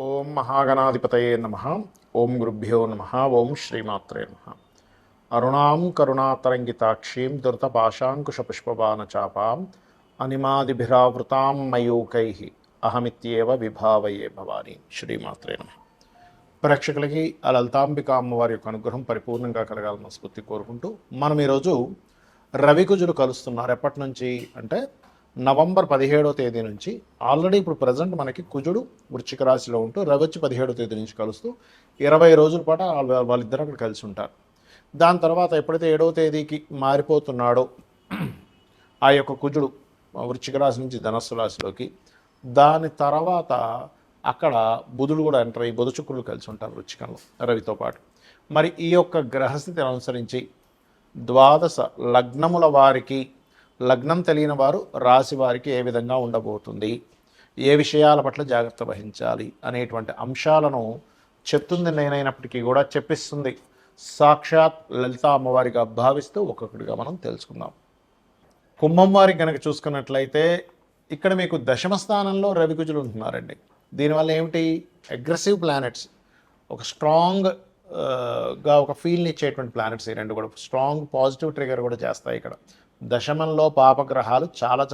ఓం మహాగణాధిపతయే నమః. ఓం గురుభ్యో నమః. ఓం శ్రీమాత్రే నమః. అరుణాం కరుణాతరంగితాక్షీం ధృతపాశాంకుశపుష్పబాణచాపాం అనిమాదిభిరావృతాం మయూకైః అహమిత్యేవ విభావయే భవాని. శ్రీమాత్రే నమః. ప్రేక్షకులకి ఆ లలితాంబిక అమ్మవారి యొక్క అనుగ్రహం పరిపూర్ణంగా కలగాలని స్ఫూర్తి కోరుకుంటూ మనం ఈరోజు రవికుజులు కలుస్తున్నారు. ఎప్పటి నుంచి అంటే నవంబర్ 17వ తేదీ నుంచి. ఆల్రెడీ ఇప్పుడు ప్రజెంట్ మనకి కుజుడు వృశ్చిక రాశిలో ఉంటూ రవి వచ్చి 17వ తేదీ నుంచి కలుస్తూ 20 రోజుల పాటు వాళ్ళిద్దరు అక్కడ కలిసి ఉంటారు. దాని తర్వాత ఎప్పుడైతే 7వ తేదీకి మారిపోతున్నాడో ఆ యొక్క కుజుడు వృశ్చిక రాశి నుంచి ధనస్సు రాశిలోకి, దాని తర్వాత అక్కడ బుధుడు కూడా ఎంటర్ అయ్యి బుధ శుక్రులు కలిసి ఉంటారు వృశ్చికంలో రవితో పాటు. మరి ఈ యొక్క గ్రహస్థితిని అనుసరించి ద్వాదశ లగ్నముల వారికి, లగ్నం తెలియని వారు రాశి వారికి ఏ విధంగా ఉండబోతుంది, ఏ విషయాల పట్ల జాగ్రత్త వహించాలి అనేటువంటి అంశాలను చెప్తుంది నేనైనప్పటికీ కూడా చెప్పిస్తుంది సాక్షాత్ లలితా అమ్మవారిగా భావిస్తూ ఒక్కొక్కటిగా మనం తెలుసుకుందాం. కుంభం వారికి కనుక చూసుకున్నట్లయితే ఇక్కడ మీకు దశమ స్థానంలో రవికుజులు ఉంటున్నారండి. దీనివల్ల ఏమిటి, అగ్రెసివ్ ప్లానెట్స్, ఒక స్ట్రాంగ్గా ఒక ఫీల్ని ఇచ్చేటువంటి ప్లానెట్స్ ఈ రెండు కూడా స్ట్రాంగ్ పాజిటివ్ ట్రిగర్ కూడా చేస్తాయి. ఇక్కడ దశమంలో పాపగ్రహాలు చాలా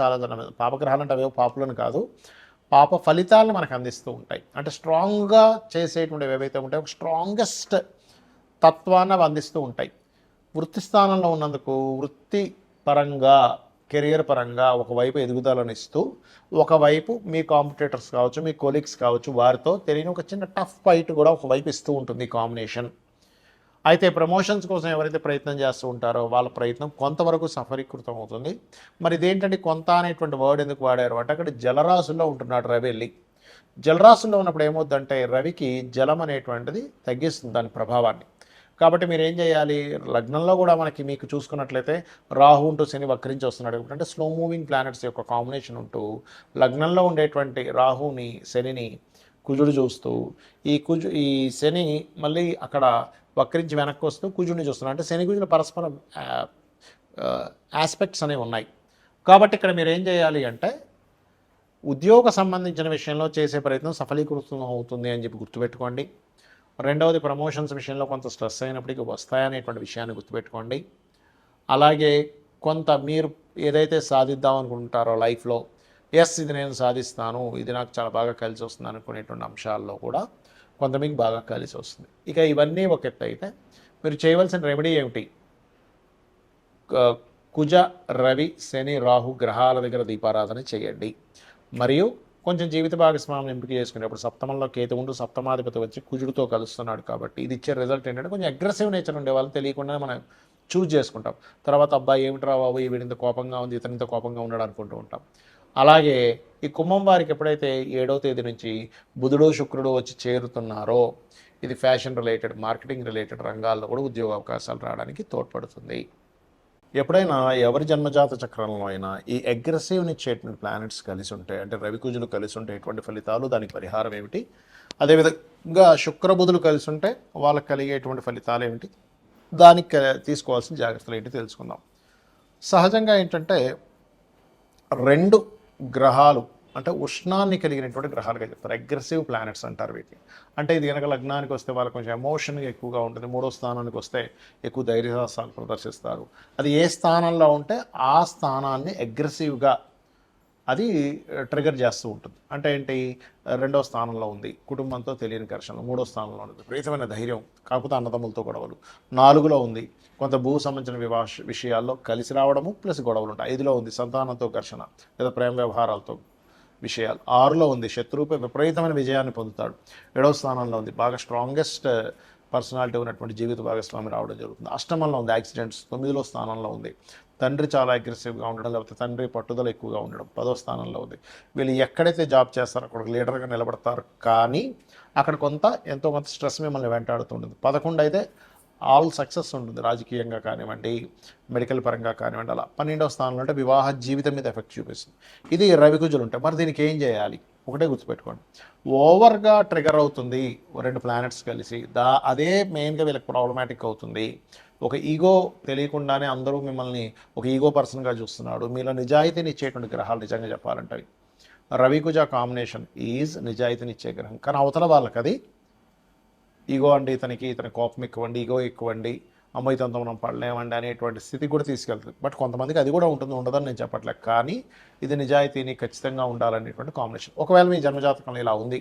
పాపగ్రహాలు అంటే అవేవో పాపులను కాదు, పాప ఫలితాలను మనకు అందిస్తూ ఉంటాయి. అంటే స్ట్రాంగ్గా చేసేటువంటివి ఏవైతే ఉంటాయో ఒక స్ట్రాంగెస్ట్ తత్వాన్ని అవి అందిస్తూ ఉంటాయి. వృత్తి స్థానంలో ఉన్నందుకు వృత్తి పరంగా, కెరియర్ పరంగా ఒకవైపు ఎదుగుదలను ఇస్తూ, ఒకవైపు మీ కాంపిటేటర్స్ కావచ్చు, మీ కొలీగ్స్ కావచ్చు, వారితో తెలియని ఒక చిన్న టఫ్ ఫైట్ కూడా ఒకవైపు ఇస్తూ ఉంటుంది కాంబినేషన్. అయితే ప్రమోషన్స్ కోసం ఎవరైతే ప్రయత్నం చేస్తూ ఉంటారో వాళ్ళ ప్రయత్నం కొంతవరకు సఫలీకృతం అవుతుంది. మరి ఇదేంటంటే కొంత అనేటువంటి వర్డ్ ఎందుకు వాడారు అంటే అక్కడ జలరాశుల్లో ఉంటున్నాడు రవి వెళ్ళి. జలరాశుల్లో ఉన్నప్పుడు ఏమవుద్దంటే రవికి జలం అనేటువంటిది తగ్గిస్తుంది దాని ప్రభావాన్ని. కాబట్టి మీరు ఏం చేయాలి, లగ్నంలో కూడా మీకు చూసుకున్నట్లయితే రాహు ఉంటూ శని వక్రించి వస్తున్నాడు. అంటే స్లో మూవింగ్ ప్లానెట్స్ యొక్క కాంబినేషన్ ఉంటూ లగ్నంలో ఉండేటువంటి రాహుని శనిని కుజుడు చూస్తూ, ఈ శని మళ్ళీ అక్కడ వక్రించి వెనక్కి వస్తూ కుజుడిని చూస్తున్నాడు. అంటే శని కుజుల పరస్పర ఆస్పెక్ట్స్ అనేవి ఉన్నాయి. కాబట్టి ఇక్కడ మీరు ఏం చేయాలి అంటే ఉద్యోగ సంబంధించిన విషయంలో చేసే ప్రయత్నం సఫలీకృతం అవుతుంది అని చెప్పి గుర్తుపెట్టుకోండి. రెండవది ప్రమోషన్స్ విషయంలో కొంత స్ట్రెస్ అయినప్పటికీ వస్తాయనేటువంటి విషయాన్ని గుర్తుపెట్టుకోండి. అలాగే కొంత మీరు ఏదైతే సాధిద్దాం అనుకుంటారో లైఫ్లో, ఇది నేను సాధిస్తాను, ఇది నాకు చాలా బాగా కలిసి వస్తుంది అనుకునేటువంటి అంశాల్లో కూడా కొంత మీకు బాగా కలిసి వస్తుంది. ఇక ఇవన్నీ ఒక ఎత్తు అయితే మీరు చేయవలసిన రెమెడీ ఏమిటి, కుజ రవి శని రాహు గ్రహాల దగ్గర దీపారాధన చేయండి. మరియు కొంచెం జీవిత భాగస్వామిని ఎంపిక చేసుకునేప్పుడు సప్తమంలో కేతు ఉంటూ సప్తమాధిపతి వచ్చి కుజుడితో కలుస్తున్నాడు కాబట్టి ఇది ఇచ్చే రిజల్ట్ ఏంటంటే కొంచెం అగ్రెసివ్ నేచర్ ఉండే వాళ్ళు తెలియకుండా మనం చూజ్ చేసుకుంటాం. తర్వాత అబ్బాయి ఏమిట్రా బాబు వీడింత కోపంగా ఉంది, ఇతనింత కోపంగా ఉన్నాడు అనుకుంటూ ఉంటాం. అలాగే ఈ కుంభం వారికి ఎప్పుడైతే 7వ తేదీ నుంచి బుధుడు శుక్రుడు వచ్చి చేరుతున్నారో ఇది ఫ్యాషన్ రిలేటెడ్, మార్కెటింగ్ రిలేటెడ్ రంగాల్లో కూడా ఉద్యోగ అవకాశాలు రావడానికి తోడ్పడుతుంది. ఎప్పుడైనా ఎవరి జన్మజాత చక్రంలో అయినా ఈ అగ్రెసివ్ని ఇచ్చేటువంటి ప్లానెట్స్ కలిసి ఉంటాయి, అంటే రవికుజులు కలిసి ఉంటే ఎటువంటి ఫలితాలు, దానికి పరిహారం ఏమిటి, అదేవిధంగా శుక్రబుధులు కలిసి ఉంటే వాళ్ళకి కలిగేటువంటి ఫలితాలు ఏమిటి, దానికి తీసుకోవాల్సిన జాగ్రత్తలు ఏంటి తెలుసుకుందాం. సహజంగా ఏంటంటే రెండు గ్రహాలు అంటే ఉష్ణాన్ని కలిగినటువంటి గ్రహాలుగా చెప్తారు, అగ్రెసివ్ ప్లానెట్స్ అంటారు వీటిని. అంటే ఇది కనుక లగ్నానికి వస్తే వాళ్ళకి కొంచెం ఎమోషన్గా ఎక్కువగా ఉంటుంది, 3వ స్థానానికి వస్తే ఎక్కువ ధైర్యసాహసాలు ప్రదర్శిస్తారు. అది ఏ స్థానంలో ఉంటే ఆ స్థానాన్ని అగ్రెసివ్గా అది ట్రిగర్ చేస్తూ ఉంటుంది. అంటే ఏంటి, 2వ స్థానంలో ఉంది కుటుంబంతో తెలియని ఘర్షణలు, 3వ స్థానంలో ఉంది విపరీతమైన ధైర్యం కాకపోతే అన్నదమ్ములతో గొడవలు, 4లో ఉంది కొంత భూ సంబంధించిన విషయాల్లో కలిసి రావడము ప్లస్ గొడవలు ఉంటాయి, 5లో ఉంది సంతానంతో ఘర్షణ లేదా ప్రేమ వ్యవహారాలతో విషయాలు, 6లో ఉంది శత్రువుపై విపరీతమైన విజయాన్ని పొందుతాడు, 7వ స్థానంలో ఉంది బాగా స్ట్రాంగెస్ట్ పర్సనాలిటీ ఉన్నటువంటి జీవిత భాగస్వామి రావడం జరుగుతుంది, అష్టమంలో ఉంది యాక్సిడెంట్స్, 9వ స్థానంలో ఉంది తండ్రి చాలా అగ్రెసివ్గా ఉండడం లేకపోతే తండ్రి పట్టుదల ఎక్కువగా ఉండడం, 10వ స్థానంలో ఉంది. వీళ్ళు ఎక్కడైతే జాబ్ చేస్తారో అక్కడ లీడర్గా నిలబడతారు, కానీ అక్కడ ఎంతో కొంత స్ట్రెస్ మిమ్మల్ని వెంటాడుతుంటుంది. 11 అయితే ఆల్ సక్సెస్ ఉంటుంది, రాజకీయంగా కానివ్వండి, మెడికల్ పరంగా కానివ్వండి. అలా 12వ స్థానంలో అంటే వివాహ జీవితం మీద ఎఫెక్ట్ చూపిస్తుంది. ఇది రవికుజులు ఉంటాయి. మరి దీనికి ఏం చేయాలి, ఒకటే గుర్తుపెట్టుకోండి, ఓవర్గా ట్రిగర్ అవుతుంది 2 ప్లానెట్స్ కలిసి, అదే మెయిన్గా వీళ్ళకి ప్రాబ్లమాటిక్ అవుతుంది. ఒక ఈగో తెలియకుండానే అందరూ మిమ్మల్ని ఒక ఈగో పర్సన్గా చూస్తున్నాడు. మీలో నిజాయితీని ఇచ్చేటువంటి గ్రహాలు నిజంగా చెప్పాలంటే రవికుజ కాంబినేషన్ ఈజ్ నిజాయితీనిచ్చే గ్రహం. కానీ అవతల వాళ్ళకి అది ఈగో అండి, ఇతని కోపం ఎక్కువండి, ఈగో ఎక్కువండి, అమ్మో ఇతనితో మనం పడలేమండి అనేటువంటి స్థితికి కూడా తీసుకెళ్తుంది. బట్ కొంతమందికి అది కూడా ఉంటుంది, ఉండదని నేను చెప్పట్లేదు. కానీ ఇది నిజాయితీని ఖచ్చితంగా ఉండాలనేటువంటి కాంబినేషన్. ఒకవేళ మీ జన్మజాతకంలో ఇలా ఉంది,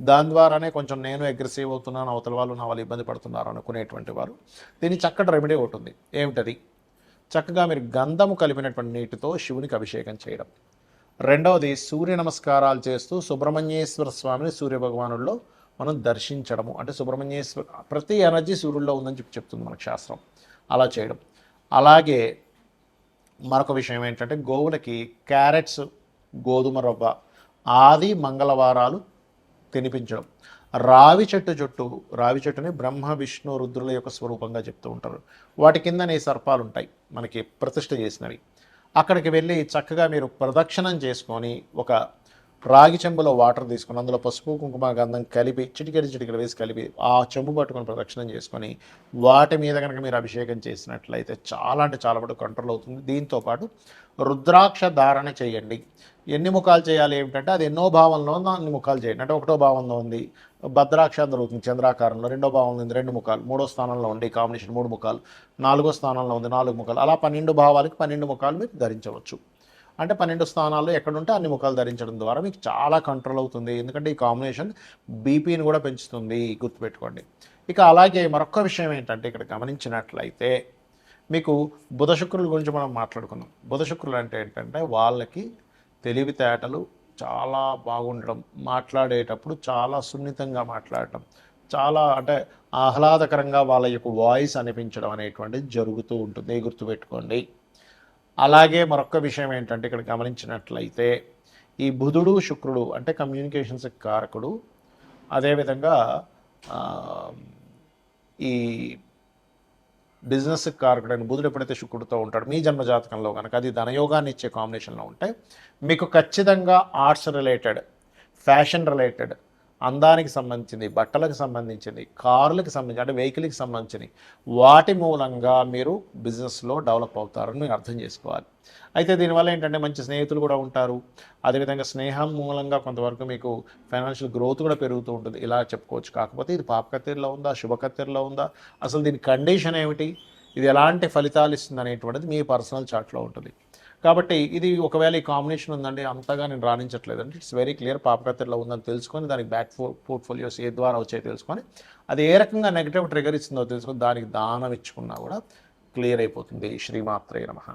దాని ద్వారానే కొంచెం నేను అగ్రెసివ్ అవుతున్నాను, అవతల వాళ్ళు నా వాళ్ళు ఇబ్బంది పడుతున్నారు అనుకునేటువంటి వారు దీని చక్కటి రెమెడీ ఒకటి ఉంది. ఏమిటది? చక్కగా మీరు గంధము కలిపినటువంటి నీటితో శివునికి అభిషేకం చేయడం. రెండవది, సూర్య నమస్కారాలు చేస్తూ సుబ్రహ్మణ్యేశ్వర స్వామిని సూర్యభగవానుల్లో మనం దర్శించడము. అంటే సుబ్రహ్మణ్యేశ్వర ప్రతి ఎనర్జీ సూర్యుల్లో ఉందని చెప్తుంది మనకు శాస్త్రం. అలా చేయడం. అలాగే మరొక విషయం ఏంటంటే గోవులకి క్యారెట్స్, గోధుమ రవ్వ ఆది మంగళవారాలు తినిపించడం. రావి చెట్టుని బ్రహ్మ విష్ణు రుద్రుల యొక్క స్వరూపంగా చెప్తూ ఉంటారు. వాటి కిందనే సర్పాలు ఉంటాయి మనకి ప్రతిష్ఠ చేసినవి. అక్కడికి వెళ్ళి చక్కగా మీరు ప్రదక్షిణం చేసుకొని ఒక రాగి చెంబులో వాటర్ తీసుకొని అందులో పసుపు కుంకుమ గంధం కలిపి చిటికెడు వేసి కలిపి ఆ చెంబు పట్టుకొని ప్రదక్షిణం చేసుకొని వాటి మీద కనుక మీరు అభిషేకం చేసినట్లయితే చాలా అంటే చాలా వరకు కంట్రోల్ అవుతుంది. దీంతోపాటు రుద్రాక్ష ధారణ చేయండి. ఎన్ని ముఖాలు చేయాలి ఏమిటంటే అది ఎన్నో భావంలో ఉంది, అన్ని ముఖాలు చేయండి. అంటే ఒకటో భావంలో ఉంది భద్రాక్ష దొరుకుతుంది చంద్రాకారంలో, రెండో భావంలో ఉంది 2 ముఖాలు, మూడో స్థానంలో ఉంది కాంబినేషన్ 3 ముఖాలు, 4వ స్థానంలో ఉంది 4 ముఖాలు. అలా 12 భావాలకి 12 ముఖాలు మీరు ధరించవచ్చు. అంటే 12 స్థానాల్లో ఎక్కడుంటే అన్ని ముఖాలు ధరించడం ద్వారా మీకు చాలా కంట్రోల్ అవుతుంది. ఎందుకంటే ఈ కాంబినేషన్ బీపీని కూడా పెంచుతుంది, గుర్తుపెట్టుకోండి. ఇక అలాగే మరొక విషయం ఏంటంటే ఇక్కడ గమనించినట్లయితే మీకు బుధ శుక్రుల గురించి మనం మాట్లాడుకున్నాం. బుధ శుక్రులు అంటే ఏంటంటే వాళ్ళకి తెలివితేటలు చాలా బాగుండడం, మాట్లాడేటప్పుడు చాలా సున్నితంగా మాట్లాడటం, చాలా అంటే ఆహ్లాదకరంగా వాళ్ళ యొక్క వాయిస్ అనిపించడం అనేటువంటిది జరుగుతూ ఉంటుంది, గుర్తుపెట్టుకోండి. అలాగే మరొక విషయం ఏంటంటే ఇక్కడ గమనించినట్లయితే ఈ బుధుడు శుక్రుడు అంటే కమ్యూనికేషన్స్ కారకుడు. అదేవిధంగా ఈ బిజినెస్ కారకుడైన బుధుడు ఎప్పుడైతే శుక్రుడితో ఉంటాడు మీ జన్మజాతకంలో కనుక అది ధనయోగాన్ని ఇచ్చే కాంబినేషన్లో ఉంటే మీకు ఖచ్చితంగా ఆర్ట్స్ రిలేటెడ్, ఫ్యాషన్ రిలేటెడ్, అందానికి సంబంధించింది, బట్టలకు సంబంధించింది, కార్లకు సంబంధించి అంటే వెహికల్కి సంబంధించినవి వాటి మూలంగా మీరు బిజినెస్లో డెవలప్ అవుతారని మీరు అర్థం చేసుకోవాలి. అయితే దీనివల్ల ఏంటంటే మంచి స్నేహితులు కూడా ఉంటారు. అదేవిధంగా స్నేహం మూలంగా కొంతవరకు మీకు ఫైనాన్షియల్ గ్రోత్ కూడా పెరుగుతూ ఉంటుంది, ఇలా చెప్పుకోవచ్చు. కాకపోతే ఇది పాపకత్తెరలో ఉందా, శుభకత్తెరలో ఉందా, అసలు దీని కండిషన్ ఏమిటి, ఇది ఎలాంటి ఫలితాలు ఇస్తుంది అనేటువంటిది మీ పర్సనల్ చార్ట్లో ఉంటుంది. కాబట్టి ఇది ఒకవేళ ఈ కాంబినేషన్ ఉందండి అంతగా నేను రాణించట్లేదండి, ఇట్స్ వెరీ క్లియర్ పాపకత్తెరలో ఉందని తెలుసుకొని దానికి బ్యాక్ పోర్ట్ఫోలియోస్ ఏ ద్వారా వచ్చాయో తెలుసుకొని అది ఏ రకంగా నెగిటివ్ ట్రిగర్ ఇస్తుందో తెలుసుకొని దానికి దానం ఇచ్చుకున్నా కూడా క్లియర్ అయిపోతుంది. శ్రీమాత్రే నమః.